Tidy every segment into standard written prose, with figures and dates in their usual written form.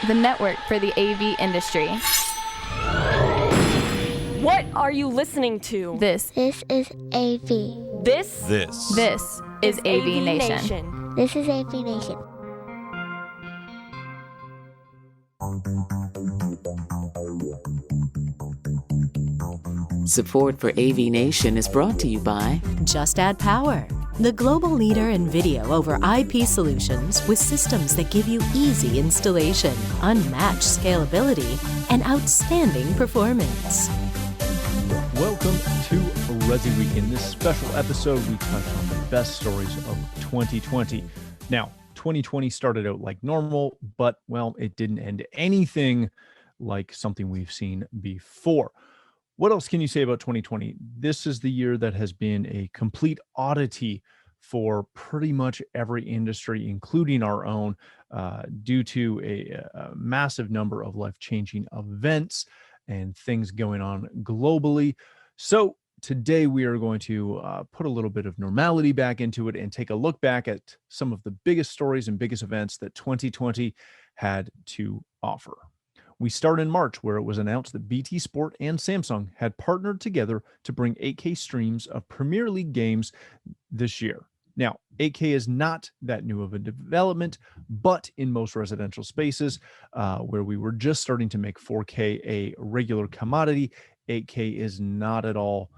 the network for the AV industry. What are you listening to? This This is AV. This is AVNation. This is AVNation. Support for AVNation is brought to you by Just Add Power, the global leader in video over IP solutions with systems that give you easy installation, unmatched scalability, and outstanding performance. Welcome to ResiWeek. In this special episode, we touch on the best stories of 2020. Now, 2020 started out like normal, but, well, it didn't end anything like something we've seen before. What else can you say about 2020? This is the year that has been a complete oddity for pretty much every industry, including our own, due to a massive number of life-changing events and things going on globally. So today we are going to put a little bit of normality back into it and take a look back at some of the biggest stories and biggest events that 2020 had to offer. We start in March, where it was announced that BT Sport and Samsung had partnered together to bring 8K streams of Premier League games this year. Now, 8K is not that new of a development, but in most residential spaces where we were just starting to make 4K a regular commodity, 8K is not at all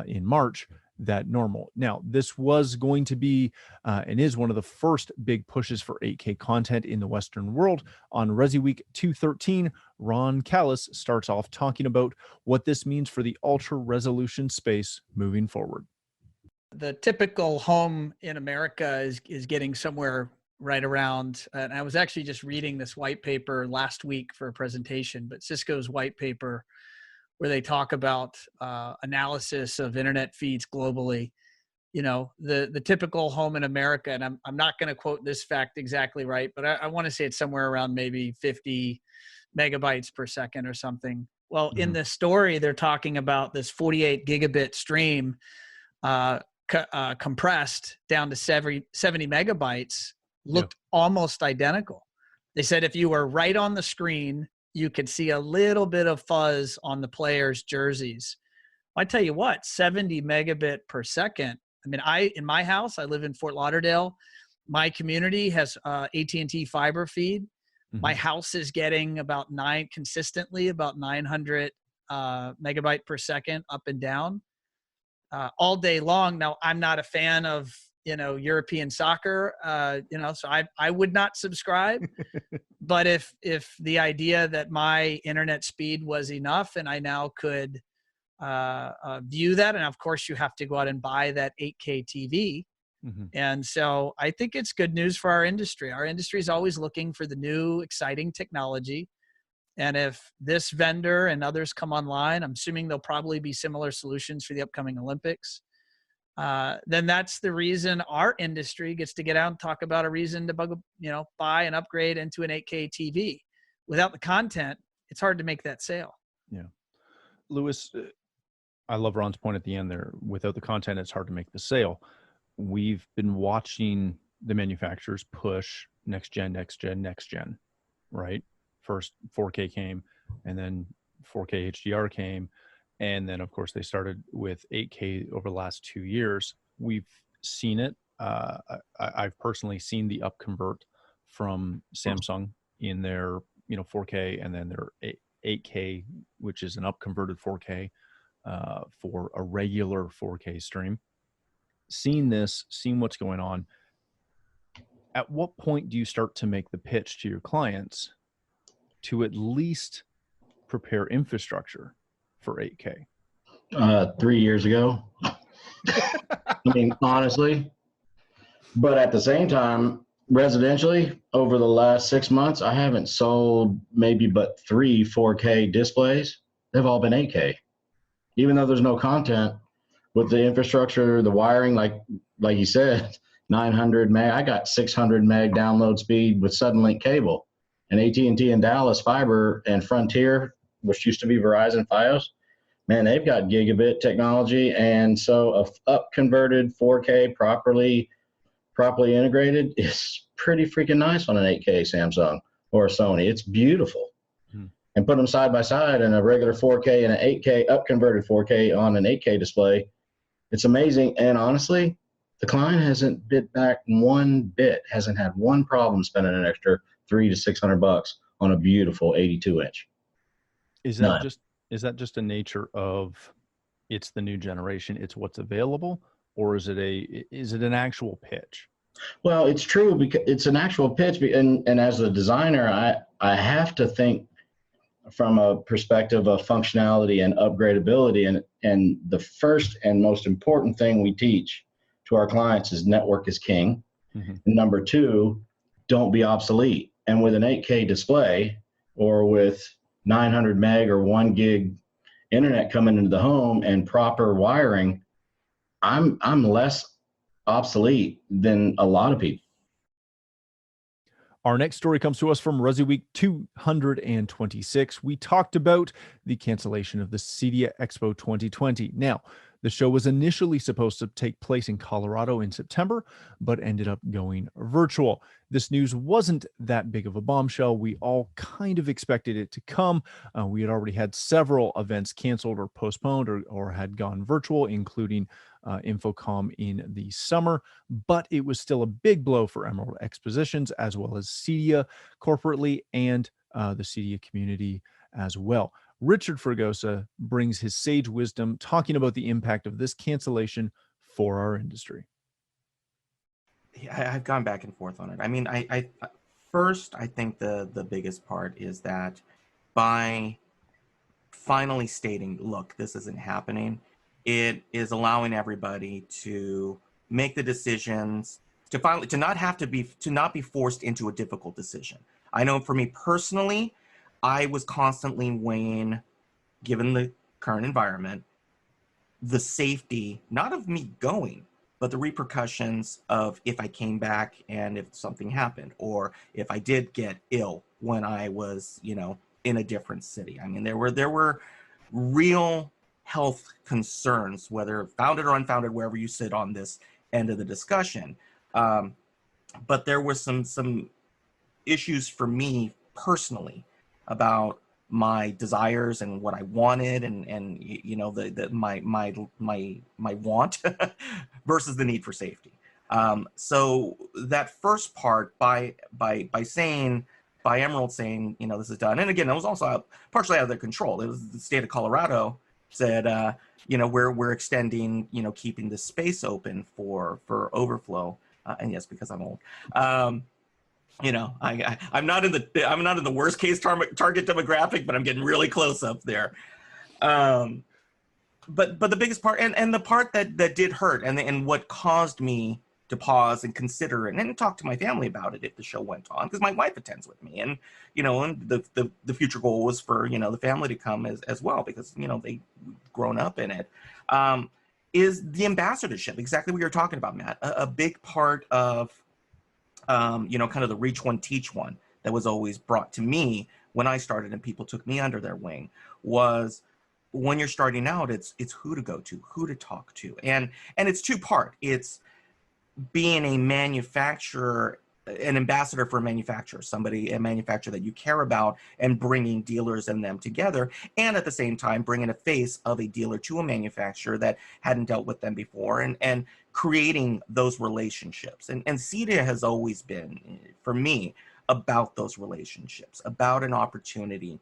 in March that normal. Now, this was going to be and is one of the first big pushes for 8K content in the Western world. On ResiWeek 213, Ron Callis starts off talking about what this means for the ultra resolution space moving forward. The typical home in America is getting somewhere right around, and I was actually just reading this white paper last week for a presentation, but Cisco's white paper where they talk about analysis of internet feeds globally. You know, the typical home in America, and I'm not going to quote this fact exactly right, but I want to say it's somewhere around maybe 50 megabytes per second or something. Well, in this story, they're talking about this 48 gigabit stream compressed down to 70 megabytes, looked almost identical. They said if you were right on the screen, you could see a little bit of fuzz on the players' jerseys. I tell you what, 70 megabit per second. I mean, in my house, I live in Fort Lauderdale. My community has AT&T fiber feed. My house is getting consistently about 900 megabyte per second up and down all day long. Now, I'm not a fan of European soccer, so I would not subscribe. But if the idea that my internet speed was enough and I now could view that, and of course you have to go out and buy that 8K TV. And so I think it's good news for our industry. Our industry is always looking for the new exciting technology. And if this vendor and others come online, I'm assuming there'll probably be similar solutions for the upcoming Olympics. Then that's the reason our industry gets to get out and talk about a reason to buy and upgrade into an 8K TV. Without the content, it's hard to make that sale. Yeah. Lewis, I love Ron's point at the end there. Without the content, it's hard to make the sale. We've been watching the manufacturers push next gen, right? First 4K came, and then 4K HDR came. And then, of course, they started with 8K over the last 2 years. We've seen it. I've personally seen the upconvert from Samsung in their 4K and then their 8K, which is an upconverted 4K for a regular 4K stream. Seeing what's going on, at what point do you start to make the pitch to your clients to at least prepare infrastructure for 8K? 3 years ago. I mean, honestly. But at the same time, residentially, over the last 6 months, I haven't sold maybe but 3 4K displays. They've all been 8K. Even though there's no content, with the infrastructure, the wiring, like you said, 900 meg. I got 600 meg download speed with Suddenlink cable. And AT&T in Dallas fiber and Frontier, which used to be Verizon Fios, man, they've got gigabit technology. And so a up converted 4K properly integrated is pretty freaking nice on an 8K Samsung or a Sony. It's beautiful. Hmm. And put them side by side in a regular 4K and an 8K, up-converted 4K on an 8K display. It's amazing. And honestly, the client hasn't bit back one bit, hasn't had one problem spending an extra $300 to $600 on a beautiful 82-inch. Is that just a nature of it's the new generation, it's what's available, or is it an actual pitch? Well, it's true because it's an actual pitch. And as a designer, I have to think from a perspective of functionality and upgradability. And the first and most important thing we teach to our clients is network is king. Mm-hmm. Number two, don't be obsolete. And with an 8K display or with 900 meg or 1 gig internet coming into the home and proper wiring, I'm less obsolete than a lot of people. Our next story comes to us from ResiWeek 226. We talked about the cancellation of the CEDIA Expo 2020. Now, the show was initially supposed to take place in Colorado in September, but ended up going virtual. This news wasn't that big of a bombshell. We all kind of expected it to come. We had already had several events canceled or postponed or had gone virtual, including Infocom in the summer, but it was still a big blow for Emerald Expositions as well as CEDIA corporately and the CEDIA community as well. Richard Fregosa brings his sage wisdom talking about the impact of this cancellation for our industry. I've gone back and forth on it. I mean, I first, I think the biggest part is that by finally stating, look, this isn't happening, it is allowing everybody to make the decisions to not be forced into a difficult decision. I know for me personally, I was constantly weighing, given the current environment, the safety, not of me going, but the repercussions of if I came back and if something happened, or if I did get ill when I was, in a different city. I mean, there were real health concerns, whether founded or unfounded, wherever you sit on this end of the discussion. But there were some issues for me personally about my desires and what I wanted, and my want versus the need for safety. So that first part by Emerald saying, this is done, and again, it was also partially out of their control. It was the state of Colorado said, we're extending, keeping the space open for overflow, and yes, because I'm old. I'm not in the worst case target demographic, but I'm getting really close up there. But the biggest part, and the part that did hurt, and what caused me to pause and consider it and talk to my family about it if the show went on, because my wife attends with me, and and the future goal was for the family to come as well, because they've grown up in it. Is the ambassadorship, exactly what you're talking about, Matt, a big part of kind of the reach one, teach one that was always brought to me when I started and people took me under their wing, was when you're starting out, it's who to go to, who to talk to. And it's two-part. It's being a manufacturer, an ambassador for a manufacturer, a manufacturer that you care about, and bringing dealers and them together, and at the same time bringing a face of a dealer to a manufacturer that hadn't dealt with them before, and creating those relationships. And CEDIA has always been, for me, about those relationships, about an opportunity.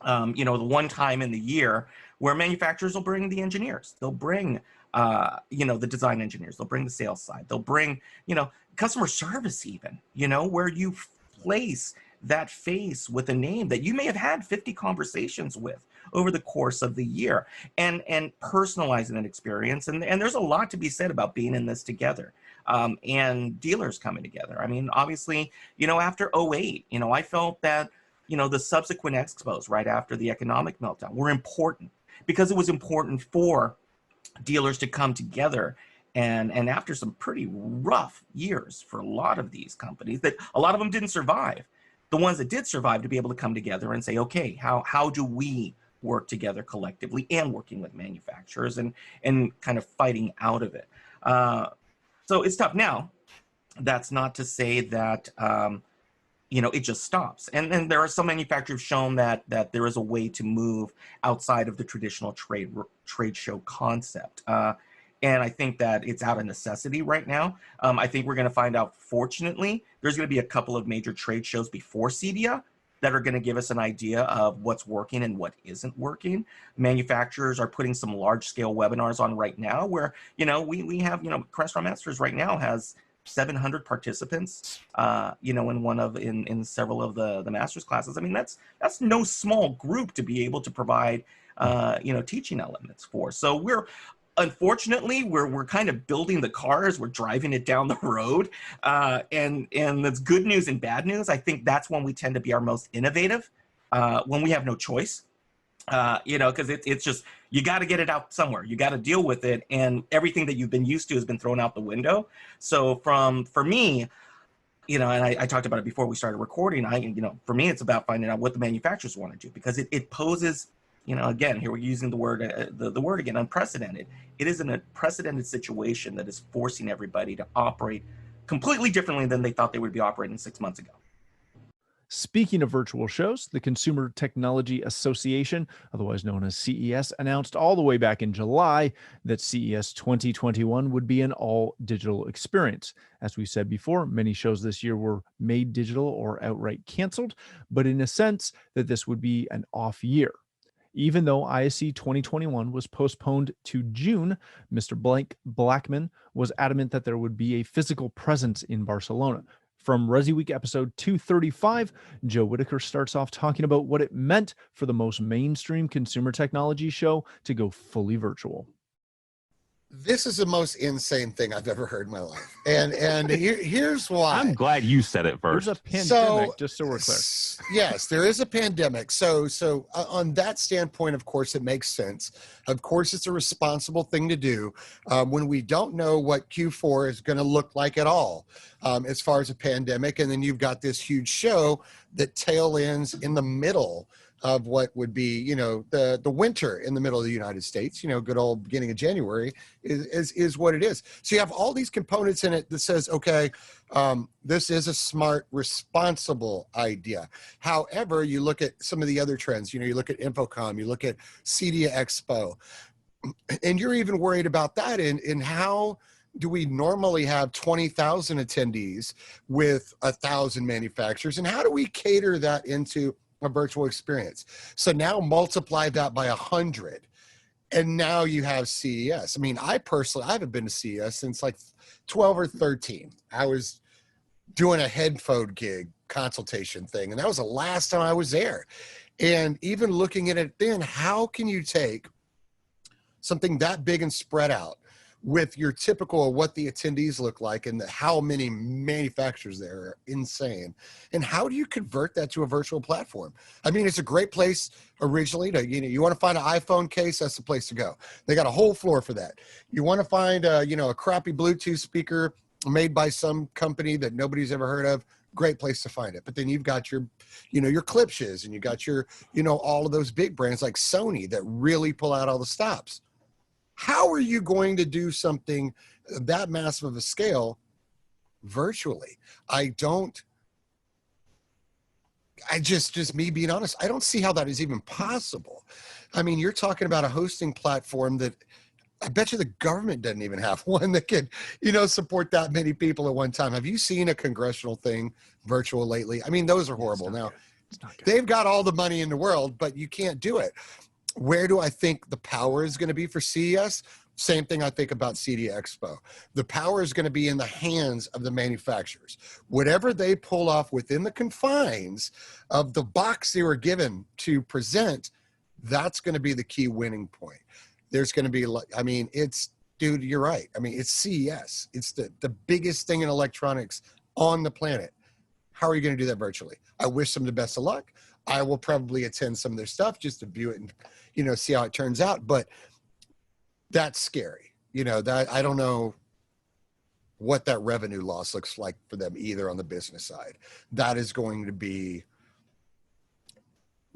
The one time in the year where manufacturers will bring the engineers, they'll bring the design engineers, they'll bring the sales side, they'll bring customer service, even where you place that face with a name that you may have had 50 conversations with over the course of the year, and personalizing an experience. And there's a lot to be said about being in this together, and dealers coming together. I mean, obviously, after 2008, I felt that the subsequent expos right after the economic meltdown were important, because it was important for dealers to come together, and after some pretty rough years for a lot of these companies, that a lot of them didn't survive, the ones that did survive, to be able to come together and say, okay, how do we work together collectively, and working with manufacturers and kind of fighting out of it. So it's tough. Now, that's not to say that it just stops. And there are some manufacturers shown that there is a way to move outside of the traditional trade show concept. And I think that it's out of necessity right now. I think we're going to find out, fortunately, there's going to be a couple of major trade shows before CEDIA that are going to give us an idea of what's working and what isn't working. Manufacturers are putting some large-scale webinars on right now where, we have, Restaurant Masters right now has 700 participants, in several of the master's classes. I mean, that's no small group to be able to provide, teaching elements for. So unfortunately, we're kind of building the car as we're driving it down the road. And that's good news and bad news. I think that's when we tend to be our most innovative, when we have no choice. Because it's just, you got to get it out somewhere. You got to deal with it. And everything that you've been used to has been thrown out the window. So for me, and I talked about it before we started recording, for me, it's about finding out what the manufacturers want to do, because it poses, again, here we're using the word again, unprecedented. It is an unprecedented situation that is forcing everybody to operate completely differently than they thought they would be operating 6 months ago. Speaking of virtual shows, the Consumer Technology Association, otherwise known as CES, announced all the way back in July that CES 2021 would be an all-digital experience. As we said before, many shows this year were made digital or outright canceled, but in a sense that this would be an off year. Even though ISE 2021 was postponed to June, Mr. Blackman was adamant that there would be a physical presence in Barcelona. From ResiWeek episode 235, Joe Whitaker starts off talking about what it meant for the most mainstream consumer technology show to go fully virtual. This is the most insane thing I've ever heard in my life. And here's why. I'm glad you said it first. There's a pandemic, just so we're clear. Yes, there is a pandemic. So on that standpoint, of course, it makes sense. Of course, it's a responsible thing to do when we don't know what Q4 is going to look like at all as far as a pandemic. And then you've got this huge show that tail ends in the middle of what would be, the winter in the middle of the United States, good old beginning of January is what it is. So you have all these components in it that says, okay, this is a smart, responsible idea. However, you look at some of the other trends, you look at Infocom, you look at CEDIA Expo, and you're even worried about that in how do we normally have 20,000 attendees with 1,000 manufacturers, and how do we cater that into a virtual experience? So now multiply that by 100, and now you have CES. I mean, I haven't been to CES since like 12 or 13. I was doing a headphone gig consultation thing, and that was the last time I was there. And even looking at it then, how can you take something that big and spread out with your typical what the attendees look like and how many manufacturers there are insane. And how do you convert that to a virtual platform? I mean, it's a great place originally to, you want to find an iPhone case, that's the place to go. They got a whole floor for that. You want to find a crappy Bluetooth speaker made by some company that nobody's ever heard of, great place to find it. But then you've got your, your Klipsches, and you got your, all of those big brands like Sony that really pull out all the stops. How are you going to do something that massive of a scale virtually? Just me being honest, I don't see how that is even possible. I mean, you're talking about a hosting platform that I bet you the government doesn't even have one that can, support that many people at one time. Have you seen a congressional thing virtual lately? I mean, those are horrible. Now, they've got all the money in the world, but you can't do it. Where do I think the power is going to be for CES? Same thing I think about CEDIA Expo. The power is going to be in the hands of the manufacturers. Whatever they pull off within the confines of the box they were given to present, that's going to be the key winning point. There's going to be, dude, you're right. I mean, it's CES. It's the biggest thing in electronics on the planet. How are you going to do that virtually? I wish them the best of luck. I will probably attend some of their stuff just to view it and, see how it turns out. But that's scary. That I don't know what that revenue loss looks like for them either on the business side. That is going to be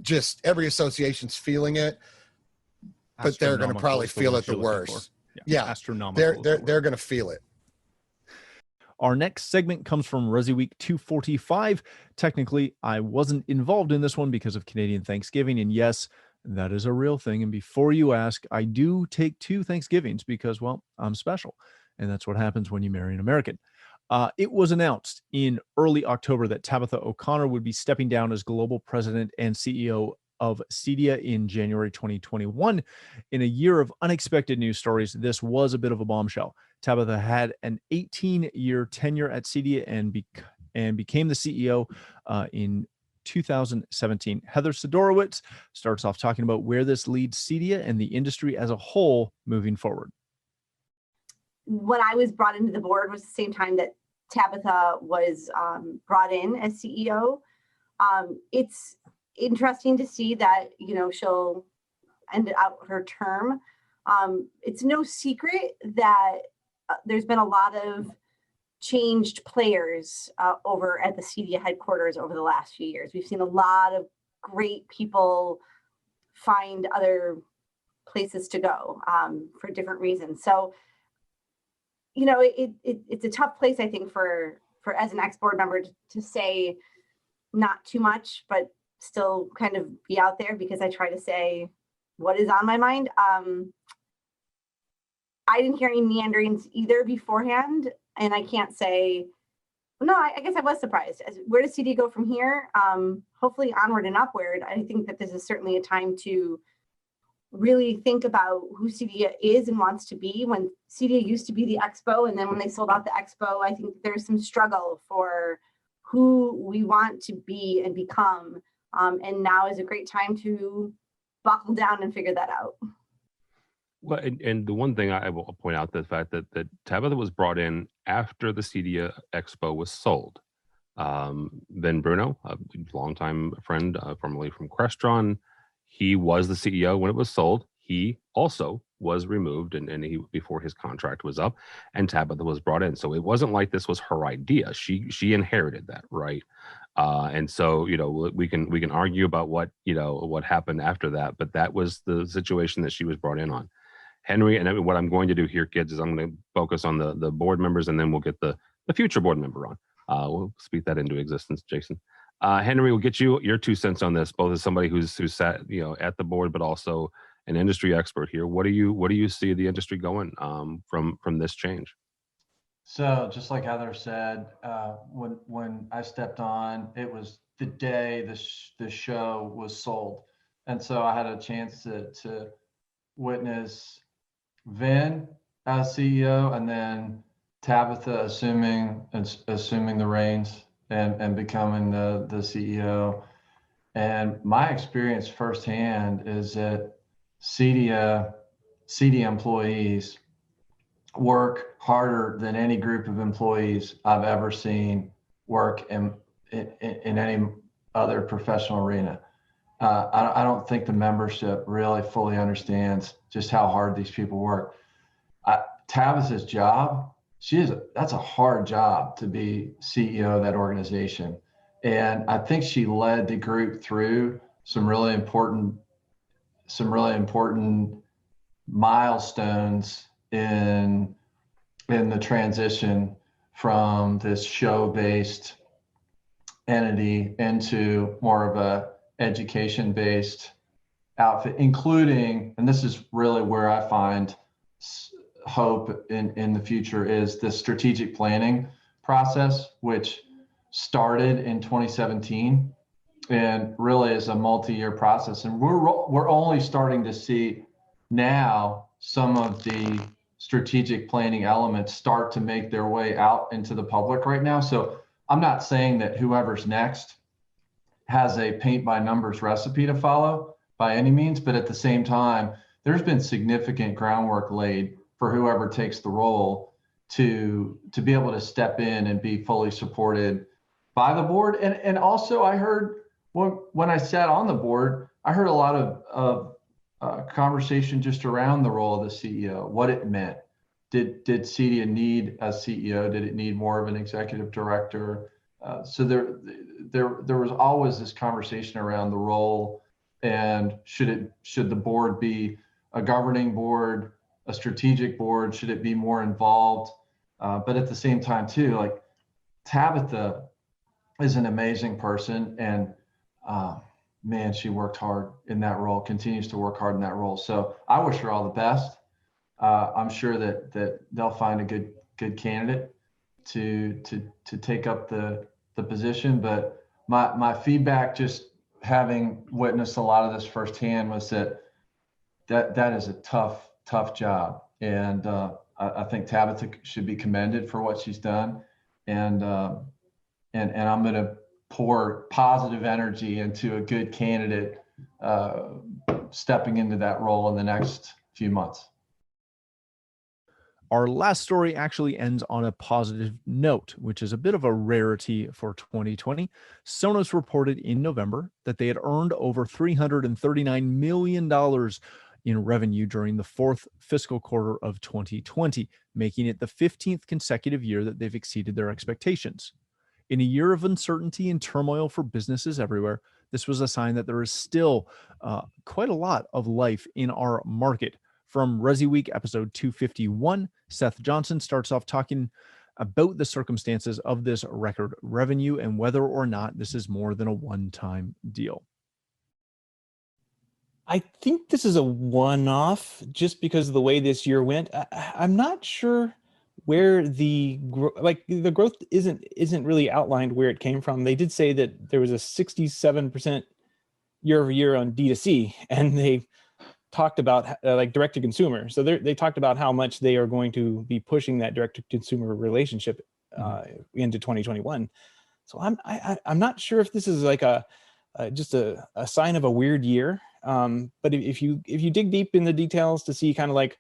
just every association's feeling it, but they're going to probably feel it the worst. Yeah. Astronomical. They're going to feel it. Our next segment comes from ResiWeek 245. Technically, I wasn't involved in this one because of Canadian Thanksgiving. And yes, that is a real thing. And before you ask, I do take 2 Thanksgivings because, well, I'm special. And that's what happens when you marry an American. It was announced in early October that Tabitha O'Connor would be stepping down as global president and CEO of Cedia in January 2021. In a year of unexpected news stories, this was a bit of a bombshell. Tabitha had an 18-year tenure at Cedia and became the CEO in 2017. Heather Sidorowicz starts off talking about where this leads Cedia and the industry as a whole moving forward. When I was brought into the board was the same time that Tabitha was brought in as CEO. It's interesting to see that, she'll end out her term. It's no secret that there's been a lot of changed players over at the Cedia headquarters over the last few years. We've seen a lot of great people find other places to go for different reasons. So, it's a tough place, I think, for as an ex-board member to say not too much, but still kind of be out there because I try to say what is on my mind. I didn't hear any meanderings either beforehand, and I can't say, no, I guess I was surprised. Where does Cedia go from here? Hopefully onward and upward. I think that this is certainly a time to really think about who Cedia is and wants to be. When Cedia used to be the expo, and then when they sold out the expo, I think there's some struggle for who we want to be and become. And now is a great time to buckle down and figure that out. Well, and the one thing I will point out, the fact that Tabitha was brought in after the Cedia Expo was sold. Ben Bruno, a longtime friend, formerly from Crestron, he was the CEO when it was sold. He also was removed and he before his contract was up, and Tabitha was brought in. So it wasn't like this was her idea. She inherited that, right? And so, we can argue about what happened after that, but that was the situation that she was brought in on. Henry, and what I'm going to do here, kids, is I'm going to focus on the board members, and then we'll get the future board member on. We'll speak that into existence, Jason. Henry, we'll get you your 2 cents on this, both as somebody who's sat at the board, but also an industry expert here. What do you see the industry going from this change? So just like Heather said, when I stepped on, it was the day the show was sold, and so I had a chance to witness Vin as CEO, and then Tabitha assuming the reins and becoming the CEO. And my experience firsthand is that Cedia employees work harder than any group of employees I've ever seen work in any other professional arena. I don't think the membership really fully understands just how hard these people work. Tabitha's job, that's a hard job to be CEO of that organization. And I think she led the group through some really important milestones in the transition from this show-based entity into more of a education-based outfit, including, and this is really where I find hope in the future, is the strategic planning process, which started in 2017 and really is a multi-year process. And we're only starting to see now some of the strategic planning elements start to make their way out into the public right now. So I'm not saying that whoever's next has a paint by numbers recipe to follow by any means, but at the same time, there's been significant groundwork laid for whoever takes the role to be able to step in and be fully supported by the board. And also I heard when I sat on the board, I heard a lot of conversation just around the role of the CEO, what it meant. Did Cedia need a CEO? Did it need more of an executive director? So there was always this conversation around the role, and should the board be a governing board, a strategic board? Should it be more involved? But at the same time too, like Tabitha is an amazing person, and man, she worked hard in that role, continues to work hard in that role. So I wish her all the best. I'm sure that they'll find a good candidate to take up the position. But my feedback, just having witnessed a lot of this firsthand, was that is a tough job, and I think Tabitha should be commended for what she's done, and I'm going to pour positive energy into a good candidate stepping into that role in the next few months. Our last story actually ends on a positive note, which is a bit of a rarity for 2020. Sonos reported in November that they had earned over $339 million in revenue during the fourth fiscal quarter of 2020, making it the 15th consecutive year that they've exceeded their expectations. In a year of uncertainty and turmoil for businesses everywhere, this was a sign that there is still quite a lot of life in our market. From ResiWeek episode 251, Seth Johnson starts off talking about the circumstances of this record revenue and whether or not this is more than a one-time deal. I think this is a one-off just because of the way this year went. I'm not sure where the growth isn't really outlined where it came from. They did say that there was a 67% year over year on D2C, and they talked about like direct to consumer. So they talked about how much they are going to be pushing that direct to consumer relationship into 2021. So I'm not sure if this is like just a sign of a weird year. But if you dig deep in the details to see kind of like,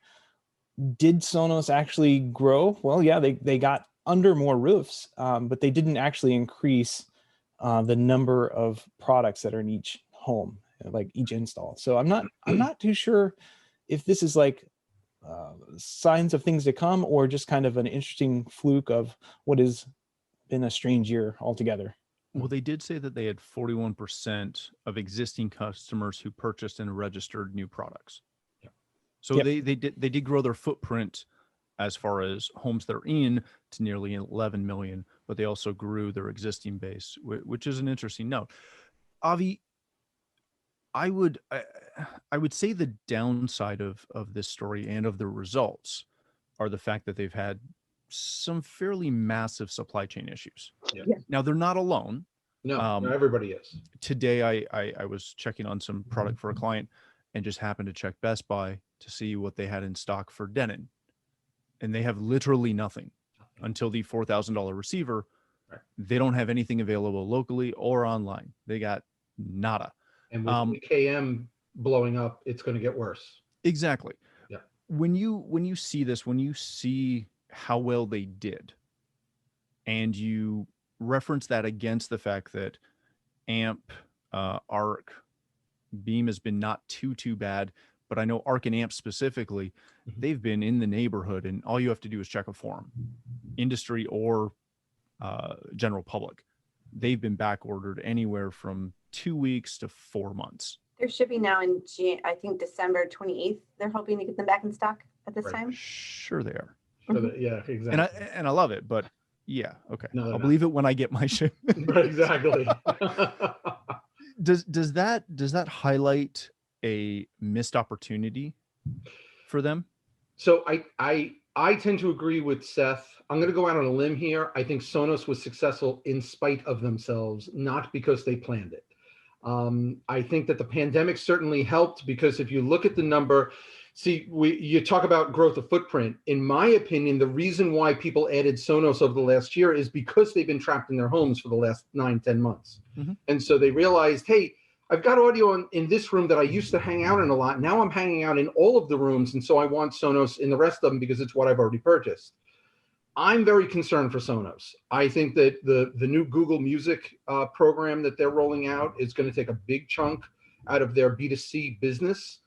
did Sonos actually grow? Well, yeah, they got under more roofs, but they didn't actually increase the number of products that are in each home, like each install. So I'm not too sure if this is like signs of things to come, or just kind of an interesting fluke of what has been a strange year altogether. Well, they did say that they had 41% of existing customers who purchased and registered new products. So they did grow their footprint as far as homes they're in to nearly 11 million, but they also grew their existing base, which is an interesting note. Avi, I would say the downside of this story and of the results are the fact that they've had some fairly massive supply chain issues. Yeah. Now they're not alone. No, everybody is. Today I was checking on some product for a client and just happened to check Best Buy to see what they had in stock for Denon. And they have literally nothing until the $4,000 receiver. Right. They don't have anything available locally or online. They got nada. And with AKM blowing up, it's going to get worse. Exactly. Yeah. When you see this, when you see how well they did, and you reference that against the fact that Amp, Arc, Beam has been not too bad, but I know Arc and Amp specifically, they've been in the neighborhood, and all you have to do is check a forum, industry or general public. They've been back ordered anywhere from 2 weeks to 4 months. They're shipping now in, I think, December 28th. They're hoping to get them back in stock at this time. Sure they are. Yeah, exactly. And I love it, but yeah, okay. No, I'll believe it when I get my shipment. Exactly. Does that highlight a missed opportunity for them? So I tend to agree with Seth. I'm going to go out on a limb here. I think Sonos was successful in spite of themselves, not because they planned it. I think that the pandemic certainly helped, because if you look at the number, you talk about growth of footprint. In my opinion, the reason why people added Sonos over the last year is because they've been trapped in their homes for the last 9-10 months. Mm-hmm. And so they realized, hey, I've got audio in this room that I used to hang out in a lot. Now I'm hanging out in all of the rooms. And so I want Sonos in the rest of them because it's what I've already purchased. I'm very concerned for Sonos. I think that the new Google Music program that they're rolling out is going to take a big chunk out of their B2C business,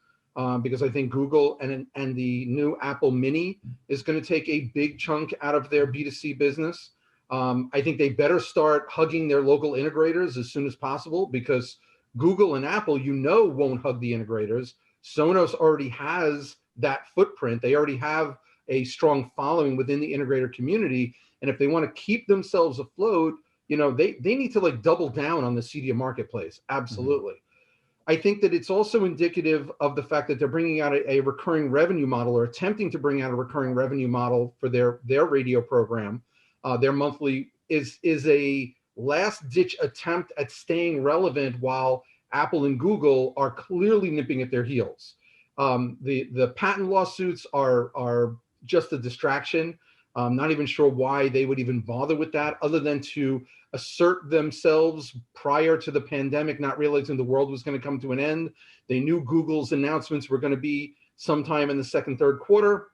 because I think Google and the new Apple Mini is going to take a big chunk out of their B2C business. I think they better start hugging their local integrators as soon as possible, because Google and Apple, won't hug the integrators. Sonos already has that footprint. They already have a strong following within the integrator community. And if they want to keep themselves afloat, they need to like double down on the CEDIA marketplace. Absolutely. I think that it's also indicative of the fact that they're bringing out a recurring revenue model, or attempting to bring out a recurring revenue model for their radio program. Their monthly is a last ditch attempt at staying relevant while Apple and Google are clearly nipping at their heels. The patent lawsuits are just a distraction. I'm not even sure why they would even bother with that, other than to assert themselves prior to the pandemic, not realizing the world was going to come to an end. They knew Google's announcements were going to be sometime in the second, third quarter,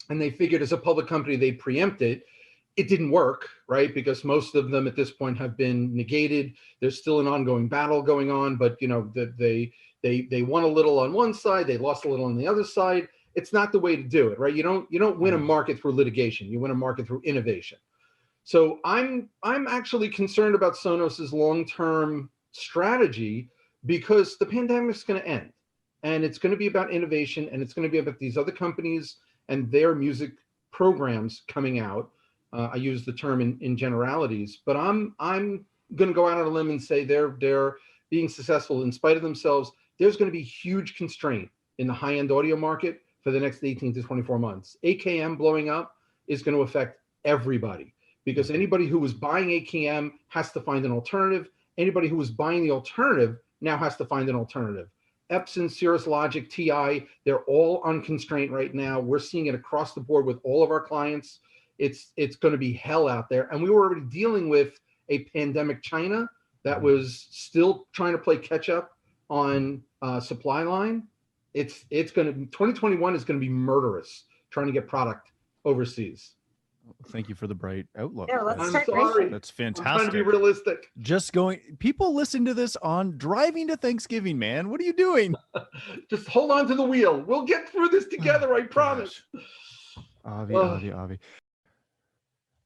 and they figured as a public company, they preempt it. It didn't work, right? Because most of them at this point have been negated. There's still an ongoing battle going on, but they won a little on one side, they lost a little on the other side. It's not the way to do it, right? You don't win a market through litigation. You win a market through innovation. So I'm actually concerned about Sonos's long-term strategy, because the pandemic is going to end, and it's going to be about innovation, and it's going to be about these other companies and their music programs coming out. I use the term in generalities, but I'm going to go out on a limb and say they're being successful in spite of themselves. There's going to be huge constraint in the high-end audio market for the next 18 to 24 months. AKM blowing up is going to affect everybody, because anybody who was buying AKM has to find an alternative. Anybody who was buying the alternative now has to find an alternative. Epson, Cirrus Logic, TI, they're all on constraint right now. We're seeing it across the board with all of our clients. It's going to be hell out there. And we were already dealing with a pandemic China that was still trying to play catch up on supply line. It's going to 2021 is going to be murderous trying to get product overseas. Thank you for the bright outlook. Yeah, let's I'm sorry. That's fantastic. I'm trying to be realistic. People listen to this on driving to Thanksgiving, man. What are you doing? Just hold on to the wheel. We'll get through this together. I promise. Avi.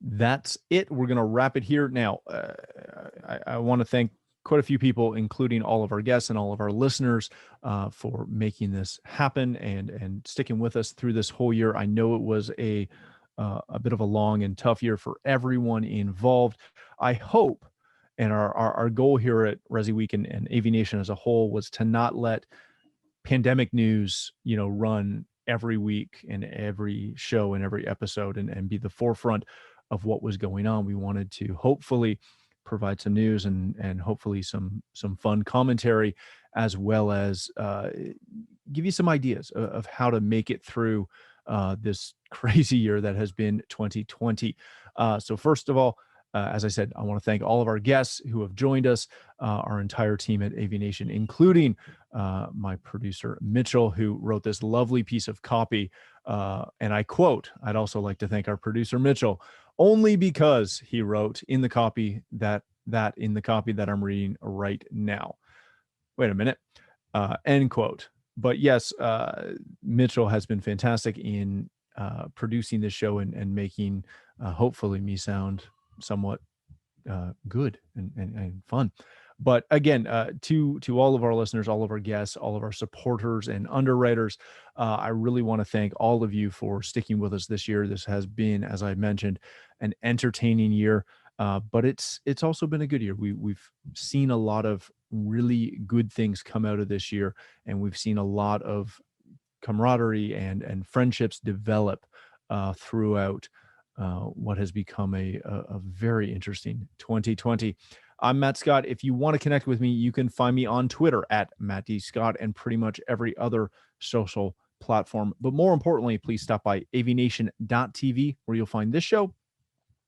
That's it. We're going to wrap it here. Now, I want to thank quite a few people, including all of our guests and all of our listeners, for making this happen and sticking with us through this whole year. I know it was a bit of a long and tough year for everyone involved. I hope, and our goal here at ResiWeek and AVNation as a whole was to not let pandemic news, run every week and every show and every episode and be the forefront of what was going on. We wanted to hopefully provide some news and hopefully some fun commentary, as well as give you some ideas of how to make it through this crazy year that has been 2020. So first of all, as I said, I want to thank all of our guests who have joined us, our entire team at AVNation, including my producer, Mitchell, who wrote this lovely piece of copy. And I quote, I'd also like to thank our producer, Mitchell, only because he wrote in the copy that in the copy that I'm reading right now. Wait a minute, end quote. But yes, Mitchell has been fantastic in producing this show and making hopefully me sound somewhat good and fun. But again, to all of our listeners, all of our guests, all of our supporters and underwriters, I really want to thank all of you for sticking with us this year. This has been, as I mentioned, an entertaining year, but it's also been a good year. We've seen a lot of really good things come out of this year, and we've seen a lot of camaraderie and friendships develop throughout what has become a very interesting 2020. I'm Matt Scott. If you want to connect with me, you can find me on Twitter at Matt D. Scott and pretty much every other social platform. But more importantly, please stop by avnation.tv, where you'll find this show,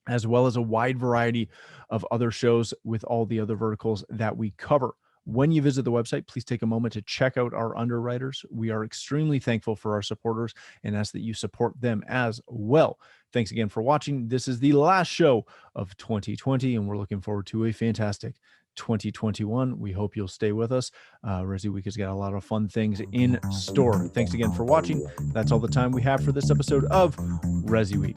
as well as a wide variety of other shows with all the other verticals that we cover. When you visit the website, please take a moment to check out our underwriters. We are extremely thankful for our supporters and ask that you support them as well. Thanks again for watching. This is the last show of 2020, and we're looking forward to a fantastic 2021. We hope you'll stay with us. ResiWeek has got a lot of fun things in store. Thanks again for watching. That's all the time we have for this episode of ResiWeek.